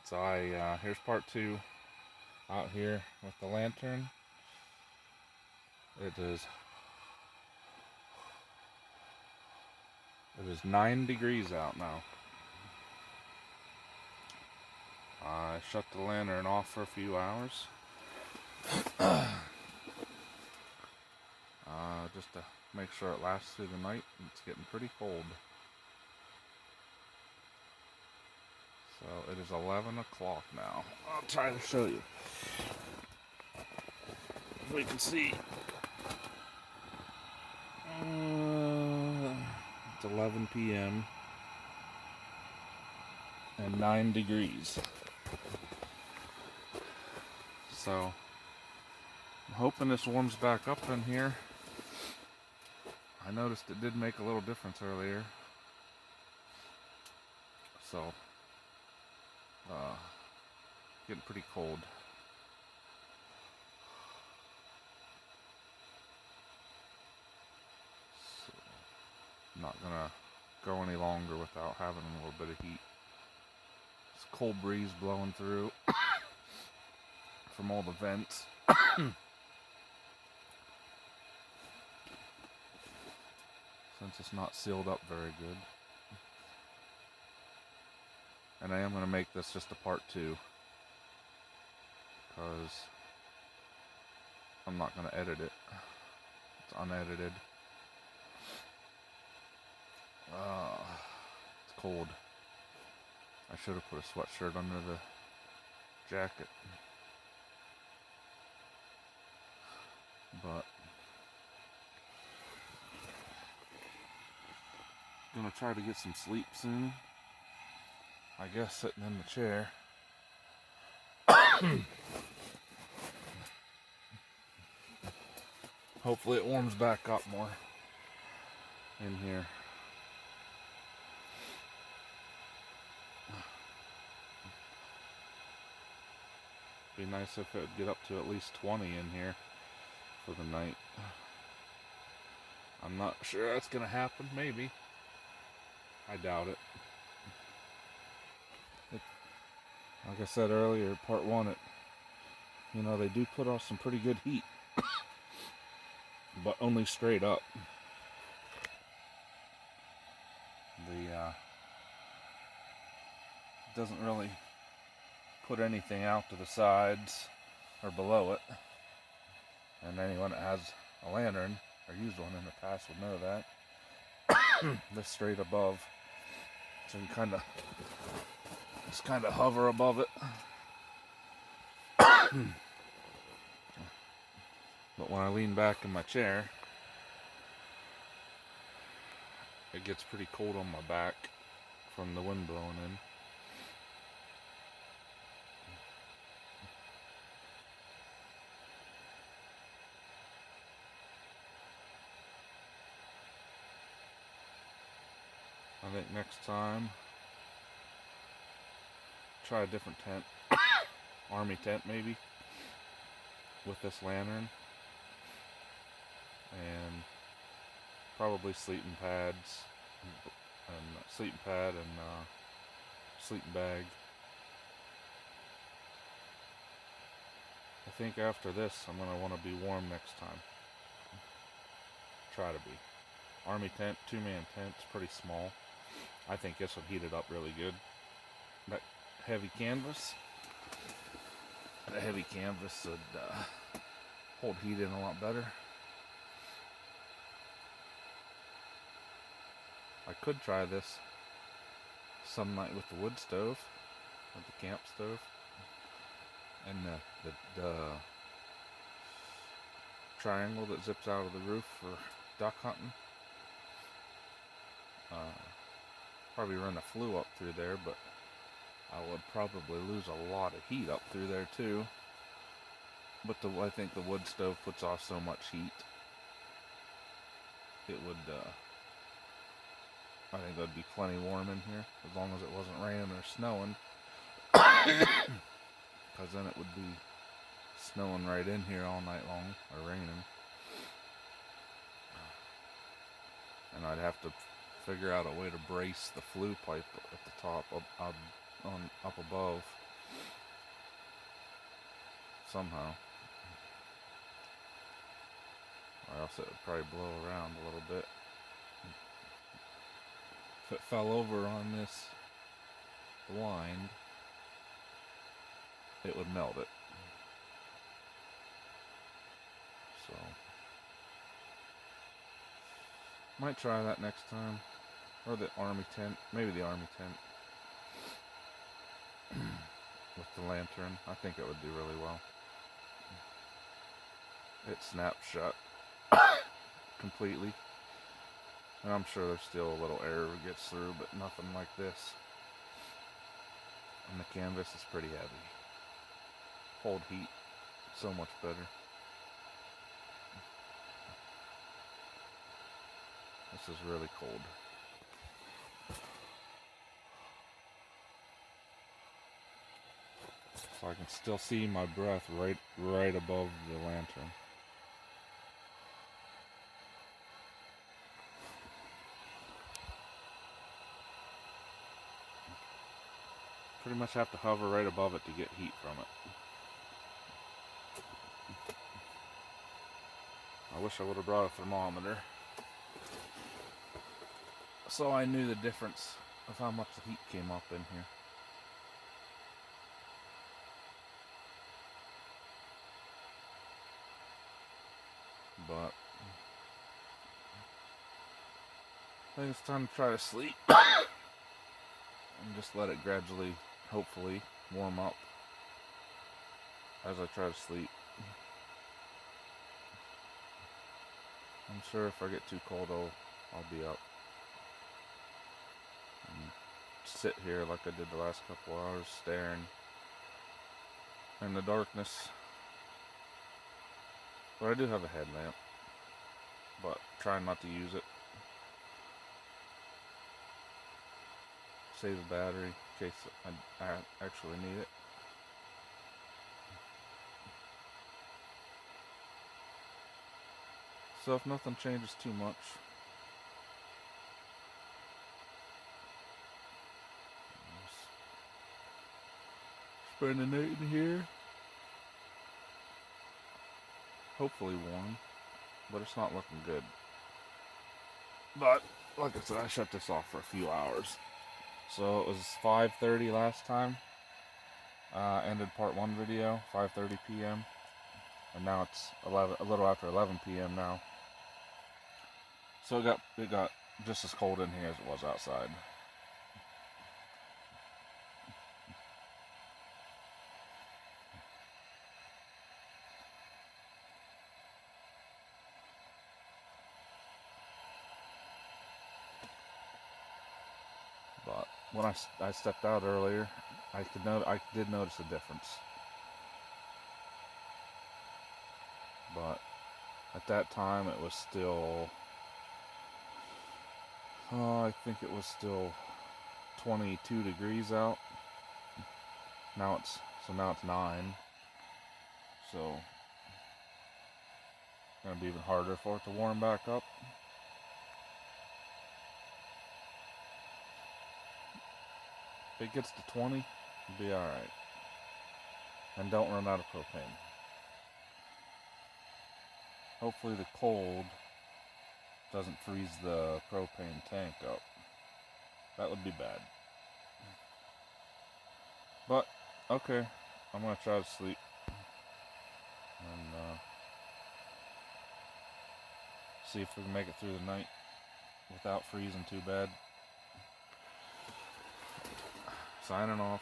So here's part two out here with the lantern. It is 9 degrees out now. I shut the lantern off for a few hours. Just to make sure it lasts through the night. It's getting pretty cold. So it is 11 o'clock now. I'll try to show you. If we can see. It's 11 p.m. and 9 degrees. So I'm hoping this warms back up in here. I noticed it did make a little difference earlier. So getting pretty cold. So I'm not gonna go any longer without having a little bit of heat. It's a cold breeze blowing through from all the vents. Since it's not sealed up very good. And I am going to make this just a part two, because I'm not going to edit it. It's unedited. It's cold. I should have put a sweatshirt under the jacket. But I'm going to try to get some sleep soon. I guess sitting in the chair. Hopefully it warms back up more in here. Be nice if it would get up to at least 20 in here for the night. I'm not sure that's gonna happen. Maybe. I doubt it. Like I said earlier, part one, they do put off some pretty good heat, but only straight up. Doesn't really put anything out to the sides or below it. And anyone that has a lantern or used one in the past would know that. This straight above, so you just kind of hover above it. But when I lean back in my chair, it gets pretty cold on my back from the wind blowing in. I think next time, try a different tent. Army tent maybe, with this lantern. And probably sleeping pads, and sleeping pad and sleeping bag. I think after this I'm going to want to be warm next time. Try to be. Army tent, 2-man tent, it's pretty small. I think this will heat it up really good. That heavy canvas would hold heat in a lot better. I could try this some night with the wood stove, with the camp stove, and the triangle that zips out of the roof for duck hunting. Probably run a flue up through there, but I would probably lose a lot of heat up through there too. But I think the wood stove puts off so much heat, it would, I think it would be plenty warm in here, as long as it wasn't raining or snowing. Because then it would be snowing right in here all night long, or raining. And I'd have to figure out a way to brace the flue pipe at the top, up above, somehow. Or else it would probably blow around a little bit. If it fell over on this blind, it would melt it. So, might try that next time. Or the army tent. Maybe the army tent. With the lantern. I think it would do really well. It snaps shut completely. And I'm sure there's still a little air gets through, but nothing like this. And the canvas is pretty heavy. Hold heat so much better. This is really cold. So I can still see my breath right above the lantern. Pretty much have to hover right above it to get heat from it. I wish I would have brought a thermometer, so I knew the difference of how much the heat came up in here. But I think it's time to try to sleep. And just let it gradually, hopefully, warm up as I try to sleep. I'm sure if I get too cold, I'll be up and sit here like I did the last couple hours, staring in the darkness. But I do have a headlamp, but trying not to use it. Save the battery in case I actually need it. So if nothing changes too much, spend the night in here. Hopefully warm, but it's not looking good. But like I said, I shut this off for a few hours. So it was 5:30 last time. Ended part 1 video, 5:30 p.m. And now it's a little after 11 p.m. now. So it got just as cold in here as it was outside. But when I stepped out earlier, I did notice a difference. But at that time it was still, I think it was still 22 degrees out. Now it's 9. So it's gonna be even harder for it to warm back up. If it gets to 20, it'll be alright. And don't run out of propane. Hopefully the cold doesn't freeze the propane tank up. That would be bad. But, okay, I'm going to try to sleep. And see if we can make it through the night without freezing too bad. Signing off.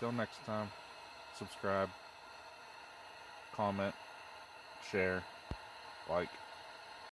Till next time, subscribe, comment, share, like.